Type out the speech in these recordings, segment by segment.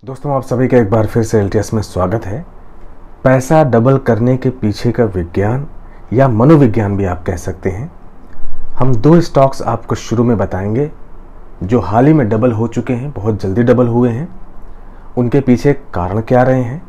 दोस्तों, आप सभी का एक बार फिर से एलटीएस में स्वागत है। पैसा डबल करने के पीछे का विज्ञान या मनोविज्ञान भी आप कह सकते हैं। हम दो स्टॉक्स आपको शुरू में बताएंगे जो हाल ही में डबल हो चुके हैं, बहुत जल्दी डबल हुए हैं। उनके पीछे कारण क्या रहे हैं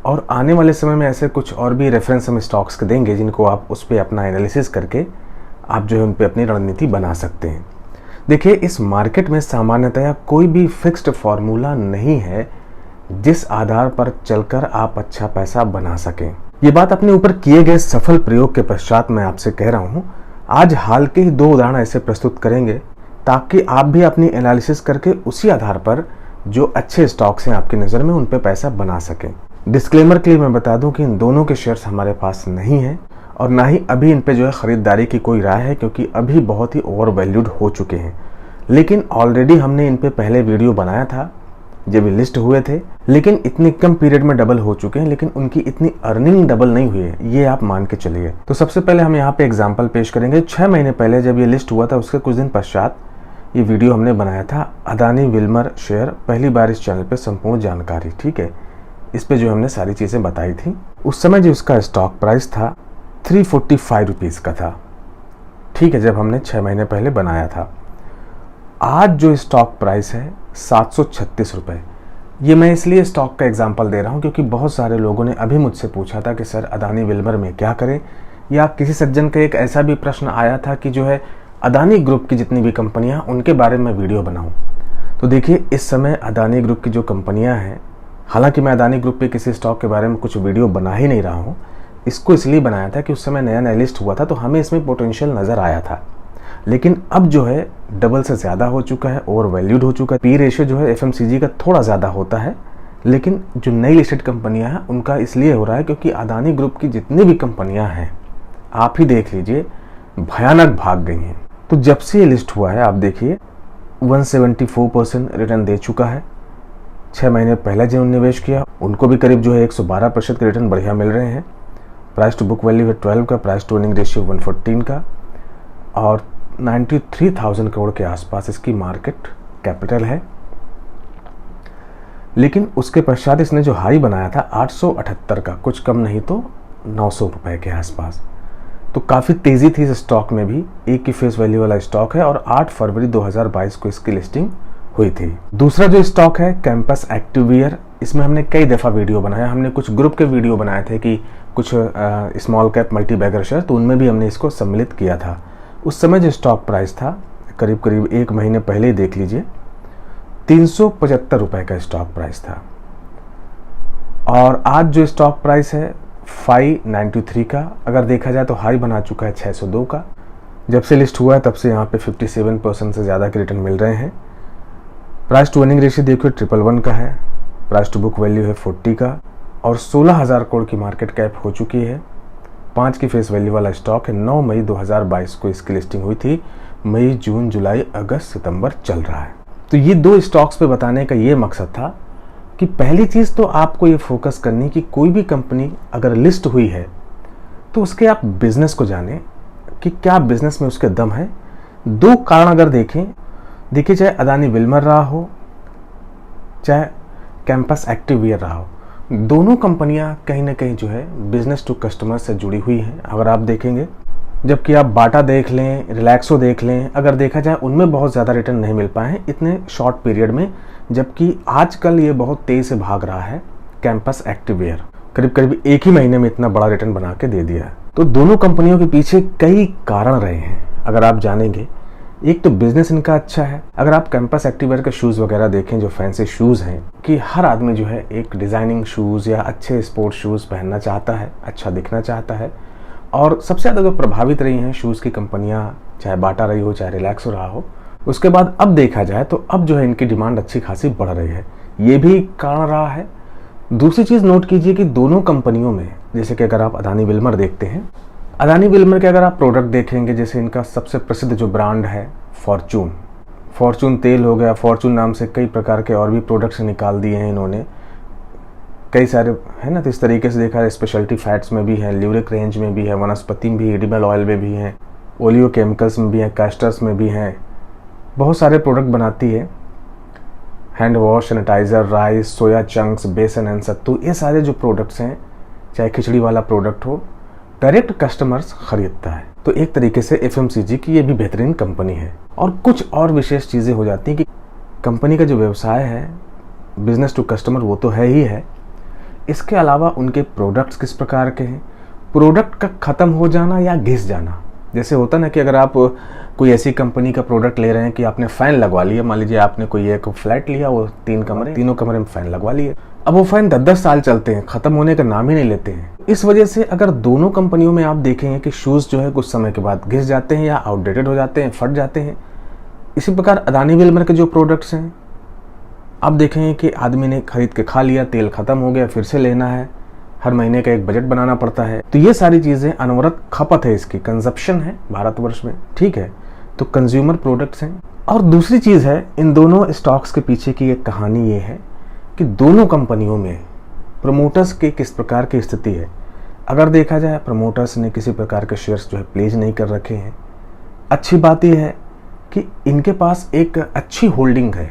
और आने वाले समय में ऐसे कुछ और भी रेफरेंस हम स्टॉक्स के देंगे जिनको आप उस पर अपना एनालिसिस करके आप जो है उन पर अपनी रणनीति बना सकते हैं। देखिए, इस मार्केट में सामान्यतया कोई भी फिक्स्ड फॉर्मूला नहीं है जिस आधार पर चलकर आप अच्छा पैसा बना सकें। ये बात अपने ऊपर किए गए सफल प्रयोग के पश्चात मैं आपसे कह रहा हूं। आज हाल के ही दो उदाहरण ऐसे प्रस्तुत करेंगे ताकि आप भी अपनी एनालिसिस करके उसी आधार पर जो अच्छे स्टॉक्स हैं आपकी नज़र में उन पर पैसा बना सकें। डिस्क्लेमर के लिए मैं बता दूं कि इन दोनों के शेयर्स हमारे पास नहीं हैं और ना ही अभी इन पे जो है ख़रीदारी की कोई राय है, क्योंकि अभी बहुत ही ओवर वैल्यूड हो चुके हैं। लेकिन ऑलरेडी हमने इन पे पहले वीडियो बनाया था जब ये लिस्ट हुए थे, लेकिन इतने कम पीरियड में डबल हो चुके हैं, लेकिन उनकी इतनी अर्निंग डबल नहीं हुई है, ये आप मान के चलिए। तो सबसे पहले हम यहाँ पे एग्जांपल पेश करेंगे। 6 महीने पहले जब ये लिस्ट हुआ था उसके कुछ दिन पश्चात ये वीडियो हमने बनाया था। अदानी विल्मर शेयर, पहली बार इस चैनल पे संपूर्ण जानकारी, ठीक है, इस पे जो हमने सारी चीज़ें बताई थी। उस समय जो इसका स्टॉक प्राइस था 345 रुपीज़ का था, ठीक है, जब हमने 6 महीने पहले बनाया था। आज जो स्टॉक प्राइस है 736 रुपये। ये मैं इसलिए स्टॉक का एग्जांपल दे रहा हूँ क्योंकि बहुत सारे लोगों ने अभी मुझसे पूछा था कि सर अदानी विल्मर में क्या करें, या किसी सज्जन का एक ऐसा भी प्रश्न आया था कि जो है अदानी ग्रुप की जितनी भी कंपनियाँ उनके बारे में वीडियो बनाऊँ। तो देखिए, इस समय अदानी ग्रुप की जो कंपनियाँ हैं, हालांकि मैं अदानी ग्रुप पे किसी स्टॉक के बारे में कुछ वीडियो बना ही नहीं रहा हूँ, इसको इसलिए बनाया था कि उस समय नया नया लिस्ट हुआ था तो हमें इसमें पोटेंशियल नज़र आया था। लेकिन अब जो है डबल से ज़्यादा हो चुका है, ओवर वैल्यूड हो चुका है। पी रेशियो जो है एफएमसीजी का थोड़ा ज़्यादा होता है, लेकिन जो नई लिस्टेड कंपनियां हैं उनका इसलिए हो रहा है क्योंकि अदानी ग्रुप की जितनी भी कंपनियां हैं, आप ही देख लीजिए, भयानक भाग गई हैं। तो जब से ये लिस्ट हुआ है आप देखिए 174% रिटर्न दे चुका है। 6 महीने पहले जो निवेश किया उनको भी करीब जो है 112% के रिटर्न बढ़िया मिल रहे हैं। प्राइस टू बुक वैल्यू है 12 का, प्राइस टू अर्निंग रेशियो 114 का, और 93,000 करोड़ के आसपास इसकी मार्केट कैपिटल है। लेकिन उसके पश्चात इसने जो हाई बनाया था 878 का, कुछ कम नहीं तो 900 रुपए के आसपास। तो काफ़ी तेज़ी थी इस स्टॉक में भी। एक की फेस वैल्यू वाला स्टॉक है और 8 फरवरी 2022 को इसकी लिस्टिंग हुई थी। दूसरा जो स्टॉक है कैंपस एक्टिववियर, इसमें हमने कई दफ़ा वीडियो बनाया। हमने कुछ ग्रुप के वीडियो बनाए थे कि कुछ small cap multibagger share, तो उनमें भी हमने इसको सम्मिलित किया था। उस समय जो स्टॉक प्राइस था करीब करीब 1 महीने पहले ही देख लीजिए 375 रुपए का स्टॉक प्राइस था, और आज जो स्टॉक प्राइस है 593 का। अगर देखा जाए तो हाई बना चुका है 602 का। जब से लिस्ट हुआ है तब से यहाँ पे 57% से ज़्यादा के रिटर्न मिल रहे हैं। प्राइस टू अर्निंग रेशियो देखिए 111 का है, प्राइस टू बुक वैल्यू है 40 का, और 16,000 करोड़ की मार्केट कैप हो चुकी है। 5 की फेस वैल्यू वाला स्टॉक है। 9 मई 2022 को इसकी लिस्टिंग हुई थी। मई, जून, जुलाई, अगस्त, सितंबर चल रहा है। तो ये दो स्टॉक्स पे बताने का ये मकसद था कि पहली चीज़ तो आपको ये फोकस करनी कि कोई भी कंपनी अगर लिस्ट हुई है तो उसके आप बिजनेस को जानें कि क्या बिजनेस में उसके दम है। दो कारण अगर देखिए, चाहे अदानी विल्मर रहा हो चाहे कैंपस एक्टिववियर रहा हो, दोनों कंपनियां कहीं ना कहीं जो है बिजनेस टू कस्टमर से जुड़ी हुई हैं अगर आप देखेंगे। जबकि आप बाटा देख लें, रिलैक्सो देख लें, अगर देखा जाए उनमें बहुत ज़्यादा रिटर्न नहीं मिल पाए हैं इतने शॉर्ट पीरियड में, जबकि आजकल ये बहुत तेज़ से भाग रहा है। कैंपस एक्टिववियर करीब करीब 1 ही महीने में इतना बड़ा रिटर्न बना के दे दिया है। तो दोनों कंपनियों के पीछे कई कारण रहे हैं अगर आप जानेंगे। एक तो बिजनेस इनका अच्छा है। अगर आप कैंपस एक्टिववियर के शूज़ वगैरह देखें, जो फैंसी शूज़ हैं, कि हर आदमी जो है एक डिज़ाइनिंग शूज़ या अच्छे स्पोर्ट्स शूज़ पहनना चाहता है, अच्छा दिखना चाहता है। और सबसे ज़्यादा जो प्रभावित रही हैं शूज़ की कंपनियां, चाहे बाटा रही हो चाहे रिलैक्सो रहा हो। उसके बाद अब देखा जाए तो अब जो है इनकी डिमांड अच्छी खासी बढ़ रही है, ये भी कारण रहा है। दूसरी चीज़ नोट कीजिए कि दोनों कंपनियों में, जैसे कि अगर आप अदानी विल्मर देखते हैं, अदानी विल्मर के अगर आप प्रोडक्ट देखेंगे, जैसे इनका सबसे प्रसिद्ध जो ब्रांड है फॉर्चून तेल हो गया, फॉर्चून नाम से कई प्रकार के और भी प्रोडक्ट्स निकाल दिए हैं इन्होंने, कई सारे है ना। तो इस तरीके से देखा है स्पेशलिटी फैट्स में भी है, ल्यूरिक रेंज में भी है, वनस्पति में भी, एडिबल ऑयल में भी है, ओलियो केमिकल्स में भी है, कैस्टर्स में भी हैं, बहुत सारे प्रोडक्ट बनाती है hand wash, sanitizer, rice, soya chunks, बेसन एंड सत्तू, ये सारे जो प्रोडक्ट्स हैं, चाहे खिचड़ी वाला प्रोडक्ट हो, डायरेक्ट कस्टमर्स खरीदता है। तो एक तरीके से एफएमसीजी की ये भी बेहतरीन कंपनी है। और कुछ और विशेष चीज़ें हो जाती हैं कि कंपनी का जो व्यवसाय है, बिजनेस टू कस्टमर, वो तो है ही है, इसके अलावा उनके प्रोडक्ट्स किस प्रकार के हैं, प्रोडक्ट का ख़त्म हो जाना या घिस जाना। जैसे होता ना कि अगर आप कोई ऐसी कंपनी का प्रोडक्ट ले रहे हैं कि आपने फ़ैन लगवा लिया, मान लीजिए आपने कोई एक फ्लैट लिया, वो 3 कमरे, तीनों कमरे में फ़ैन लगवा लिए, अब वो फ़ैन 10-10 साल चलते हैं, ख़त्म होने का नाम ही नहीं लेते हैं। इस वजह से अगर दोनों कंपनियों में आप देखेंगे कि शूज़ जो है कुछ समय के बाद घिस जाते हैं या आउटडेटेड हो जाते हैं, फट जाते हैं। इसी प्रकार अदानी विल्मर के जो प्रोडक्ट्स हैं, आप देखेंगे कि आदमी ने खरीद के खा लिया, तेल ख़त्म हो गया, फिर से लेना है, हर महीने का एक बजट बनाना पड़ता है। तो ये सारी चीज़ें अनवरत खपत है, इसकी कंजप्शन है भारतवर्ष में, ठीक है। तो कंज्यूमर प्रोडक्ट्स हैं। और दूसरी चीज़ है, इन दोनों स्टॉक्स के पीछे की एक कहानी ये है कि दोनों कंपनियों में प्रमोटर्स की किस प्रकार की स्थिति है। अगर देखा जाए, प्रमोटर्स ने किसी प्रकार के शेयर्स जो है प्लेज नहीं कर रखे हैं। अच्छी बात यह है कि इनके पास एक अच्छी होल्डिंग है।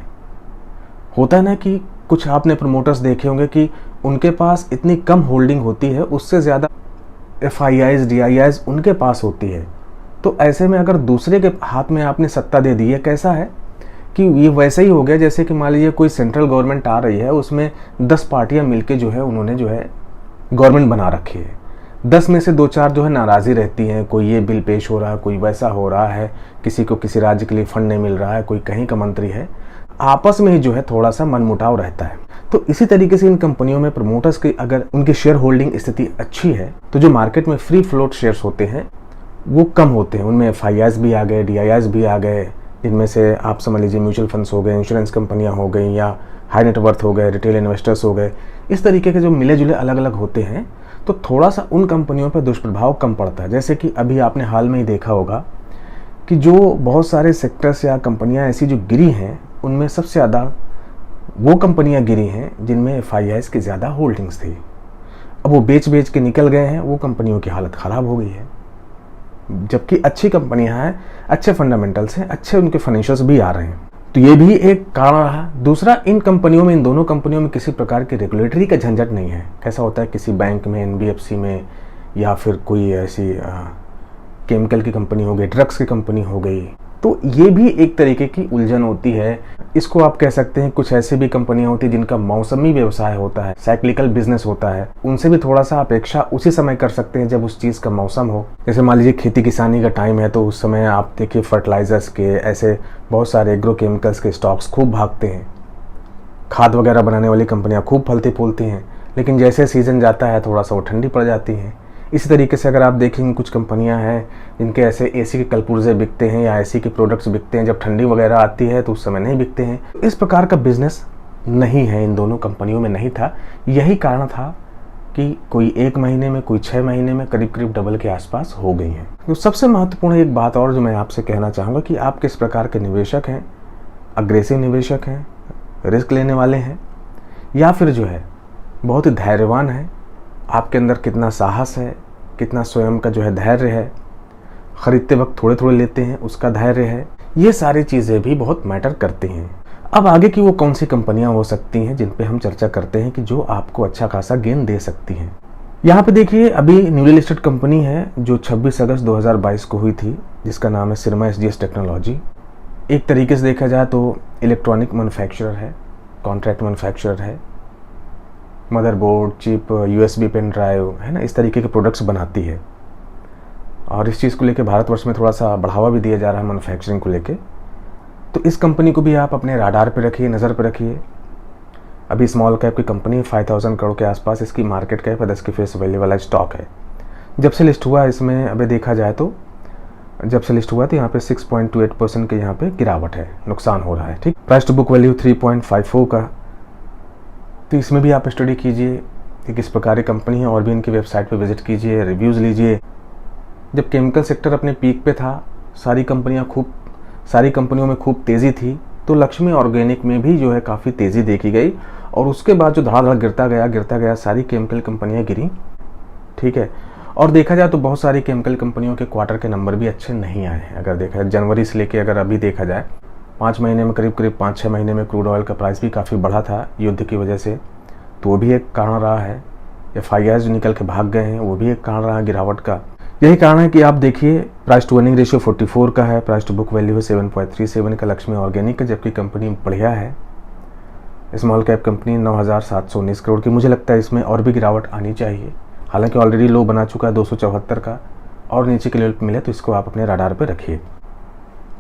होता है ना कि कुछ आपने प्रमोटर्स देखे होंगे कि उनके पास इतनी कम होल्डिंग होती है, उससे ज़्यादा FIIs, DIIs उनके पास होती है। तो ऐसे में अगर दूसरे के हाथ में आपने सत्ता दे दी है, कैसा है कि ये वैसे ही हो गया जैसे कि मान लीजिए कोई सेंट्रल गवर्नमेंट आ रही है, उसमें 10 पार्टियां मिलके जो है उन्होंने जो है गवर्नमेंट बना रखी है। 10 में से 2-4 जो है नाराज़ी रहती हैं, कोई ये बिल पेश हो रहा है, कोई वैसा हो रहा है, किसी को किसी राज्य के लिए फंड नहीं मिल रहा है, कोई कहीं का मंत्री है, आपस में ही जो है थोड़ा सा मनमुटाव रहता है। तो इसी तरीके से इन कंपनियों में प्रमोटर्स की अगर उनकी शेयर होल्डिंग स्थिति अच्छी है, तो जो मार्केट में फ्री फ्लोट शेयर्स होते हैं वो कम होते हैं। उनमें FIIs भी आ गए, DIIs भी आ गए, जिनमें से आप समझ लीजिए म्यूचुअल फंड्स हो गए, इंश्योरेंस कंपनियां हो गई, या हाई नेटवर्थ हो गए, रिटेल इन्वेस्टर्स हो गए। इस तरीके के जो मिले जुले अलग अलग होते हैं, तो थोड़ा सा उन कंपनियों पर दुष्प्रभाव कम पड़ता है। जैसे कि अभी आपने हाल में ही देखा होगा कि जो बहुत सारे सेक्टर्स या कंपनियां ऐसी जो गिरी हैं, उनमें सबसे ज़्यादा वो कंपनियां गिरी हैं जिनमें FIIs की ज़्यादा होल्डिंग्स थी। अब वो बेच के निकल गए हैं, वो कंपनियों की हालत ख़राब हो गई है। जबकि अच्छी कंपनियां हैं, अच्छे फंडामेंटल्स हैं, अच्छे उनके फाइनेंशियल्स भी आ रहे हैं। तो ये भी एक कारण रहा। दूसरा, इन कंपनियों में, इन दोनों कंपनियों में किसी प्रकार की रेगुलेटरी का झंझट नहीं है। कैसा होता है किसी बैंक में, NBFC में, या फिर कोई ऐसी केमिकल की कंपनी हो गई, ड्रग्स की कंपनी हो गई, तो ये भी एक तरीके की उलझन होती है। इसको आप कह सकते हैं कुछ ऐसी भी कंपनियां होती हैं जिनका मौसमी व्यवसाय होता है, साइक्लिकल बिजनेस होता है, उनसे भी थोड़ा सा अपेक्षा उसी समय कर सकते हैं जब उस चीज़ का मौसम हो। जैसे मान लीजिए खेती किसानी का टाइम है, तो उस समय आप देखिए फर्टिलाइजर्स के, ऐसे बहुत सारे एग्रो केमिकल्स के स्टॉक्स खूब भागते हैं। खाद वगैरह बनाने वाली कंपनियाँ खूब फलती फूलती हैं, लेकिन जैसे सीज़न जाता है थोड़ा सा वो ठंडी पड़ जाती हैं। इसी तरीके से अगर आप देखेंगे कुछ कंपनियां हैं जिनके ऐसे AC के कलपुर्जे बिकते हैं या AC के प्रोडक्ट्स बिकते हैं, जब ठंडी वगैरह आती है तो उस समय नहीं बिकते हैं। इस प्रकार का बिजनेस नहीं है, इन दोनों कंपनियों में नहीं था। यही कारण था कि कोई 1 महीने में, कोई 6 महीने में करीब करीब डबल के आसपास हो गई हैं। तो सबसे महत्वपूर्ण एक बात और जो मैं आपसे कहना चाहूँगा कि आप किस प्रकार के निवेशक हैं, अग्रेसिव निवेशक हैं, रिस्क लेने वाले हैं, या फिर जो है बहुत ही धैर्यवान है, आपके अंदर कितना साहस है, कितना स्वयं का जो है धैर्य है, खरीदते वक्त थोड़े थोड़े लेते हैं उसका धैर्य है। ये सारी चीज़ें भी बहुत मैटर करती हैं। अब आगे की वो कौन सी कंपनियां हो सकती हैं जिन पे हम चर्चा करते हैं कि जो आपको अच्छा खासा गेन दे सकती हैं। यहाँ पे देखिए, अभी न्यूली लिस्टेड कंपनी है जो 26 अगस्त 2022 को हुई थी, जिसका नाम है सिरमा SGS टेक्नोलॉजी। एक तरीके से देखा जाए तो इलेक्ट्रॉनिक मैन्युफैक्चरर है, कॉन्ट्रैक्ट मैन्युफैक्चरर है, motherboard, chip, USB pen drive, है ना, इस तरीके के प्रोडक्ट्स बनाती है। और इस चीज़ को लेके भारतवर्ष में थोड़ा सा बढ़ावा भी दिया जा रहा है मैन्युफैक्चरिंग को लेके। तो इस कंपनी को भी आप अपने राडार पे रखिए, नज़र पे रखिए। अभी स्मॉल कैप की कंपनी 5000 करोड़ के आसपास इसकी मार्केट कैप है, 10 की फेस वैल्यू वाला स्टॉक है। जब से लिस्ट हुआ इसमें, अभी देखा जाए तो जब से लिस्ट हुआ तो यहाँ पे 6.28% के यहाँ पे गिरावट है, नुकसान हो रहा है। ठीक, प्राइस टू बुक वैल्यू 3.54 का। तो इसमें भी आप स्टडी कीजिए कि किस प्रकार की कंपनी है, और भी इनकी वेबसाइट पे विजिट कीजिए, रिव्यूज़ लीजिए। जब केमिकल सेक्टर अपने पीक पे था, सारी कंपनियों में खूब तेज़ी थी, तो लक्ष्मी ऑर्गेनिक में भी जो है काफ़ी तेज़ी देखी गई, और उसके बाद जो धड़ाधड़ गिरता गया सारी केमिकल कंपनियाँ गिरी। ठीक है, और देखा जाए तो बहुत सारी केमिकल कंपनियों के क्वार्टर के नंबर भी अच्छे नहीं आए हैं। अगर देखा जाए जनवरी से लेके अगर अभी देखा जाए 5 महीने में करीब 5-6 महीने में क्रूड ऑयल का प्राइस भी काफ़ी बढ़ा था युद्ध की वजह से, तो वो भी एक कारण रहा है। FIIs जो निकल के भाग गए हैं वो भी एक कारण रहा है गिरावट का। यही कारण है कि आप देखिए प्राइस टू अर्निंग रेशियो 44 का है, प्राइस टू बुक वैल्यू है 7.37 का लक्ष्मी ऑर्गेनिक का, जबकि कंपनी बढ़िया है। स्मॉल कैप कंपनी 9,719 करोड़ की। मुझे लगता है इसमें और भी गिरावट आनी चाहिए, हालांकि ऑलरेडी लो बना चुका है 274 का, और नीचे के लेवल पर मिले तो इसको आप अपने रडार पर रखिए।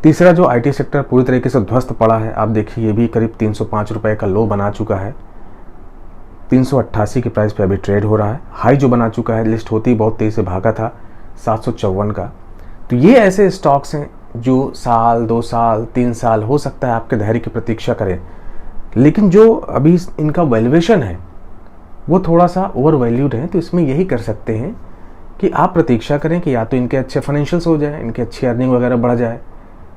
तीसरा जो IT सेक्टर पूरी तरीके से ध्वस्त पड़ा है, आप देखिए ये भी करीब 305 रुपये का लो बना चुका है, 388 की प्राइस पे अभी ट्रेड हो रहा है। हाई जो बना चुका है, लिस्ट होती ही बहुत तेज़ी से भागा था 754 का। तो ये ऐसे स्टॉक्स हैं जो साल 2 साल 3 साल हो सकता है आपके धैर्य की प्रतीक्षा करें, लेकिन जो अभी इनका वैल्यूएशन है वो थोड़ा सा ओवर वैल्यूड है। तो इसमें यही कर सकते हैं कि आप प्रतीक्षा करें कि या तो इनके अच्छे फाइनेंशियल्स हो जाए, इनकी अच्छी अर्निंग वगैरह बढ़ जाए,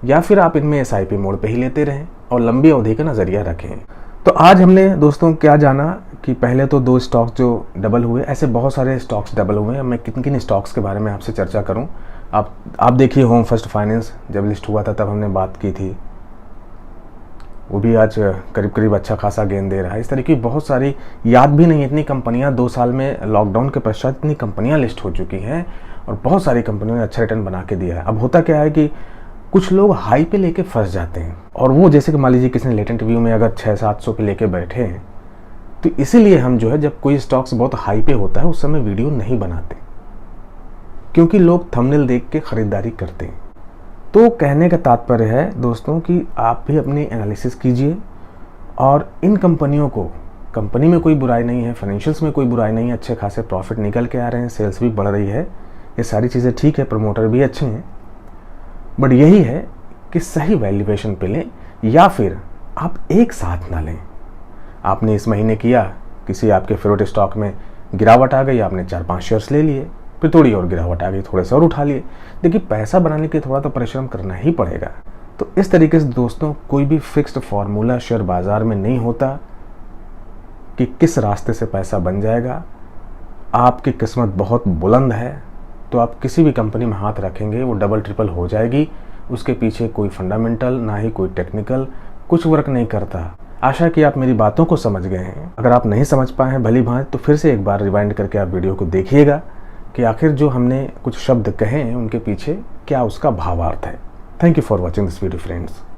या फिर आप इनमें SIP मोड पे ही लेते रहें और लंबी अवधि का नज़रिया रखें। तो आज हमने दोस्तों क्या जाना कि पहले तो 2 स्टॉक्स जो डबल हुए, ऐसे बहुत सारे स्टॉक्स डबल हुए हैं। मैं किन किन स्टॉक्स के बारे में आपसे चर्चा करूं, आप देखिए होम फर्स्ट फाइनेंस जब लिस्ट हुआ था तब हमने बात की थी, वो भी आज करीब अच्छा खासा गेन दे रहा है। इस तरह की बहुत सारी, याद भी नहीं इतनी कंपनियां 2 साल में लॉकडाउन के पश्चात इतनी कंपनियां लिस्ट हो चुकी हैं और बहुत सारी कंपनियों ने अच्छा रिटर्न बना के दिया है। अब होता क्या है कि कुछ लोग हाई पे लेके फंस जाते हैं, और वो जैसे कि मान लीजिए किसी ने लेटेंट व्यू में अगर 600-700 पे लेके बैठे हैं, तो इसीलिए हम जो है जब कोई स्टॉक्स बहुत हाई पे होता है उस समय वीडियो नहीं बनाते, क्योंकि लोग थंबनेल देख के खरीदारी करते हैं। तो कहने का तात्पर्य है दोस्तों कि आप भी अपनी एनालिसिस कीजिए, और इन कंपनियों को, कंपनी में कोई बुराई नहीं है, फाइनेंशियल्स में कोई बुराई नहीं है, अच्छे खासे प्रॉफिट निकल के आ रहे हैं, सेल्स भी बढ़ रही है, ये सारी चीज़ें ठीक है, प्रमोटर भी अच्छे हैं, बट यही है कि सही वैल्यूएशन पे लें, या फिर आप एक साथ ना लें। आपने इस महीने किया, किसी आपके फेवरेट स्टॉक में गिरावट आ गई, आपने 4-5 शेयर्स ले लिए, फिर थोड़ी और गिरावट आ गई, थोड़े से और उठा लिए। देखिए पैसा बनाने के लिए थोड़ा तो परिश्रम करना ही पड़ेगा। तो इस तरीके से दोस्तों कोई भी फिक्स्ड फार्मूला शेयर बाजार में नहीं होता कि किस रास्ते से पैसा बन जाएगा। आपकी किस्मत बहुत बुलंद है तो आप किसी भी कंपनी में हाथ रखेंगे वो डबल ट्रिपल हो जाएगी। उसके पीछे कोई फंडामेंटल ना ही कोई टेक्निकल कुछ वर्क नहीं करता। आशा कि आप मेरी बातों को समझ गए हैं। अगर आप नहीं समझ पाए हैं भली भांति तो फिर से एक बार रिवाइंड करके आप वीडियो को देखिएगा कि आखिर जो हमने कुछ शब्द कहे हैं उनके पीछे क्या उसका भावार्थ है। Thank you for watching this video friends.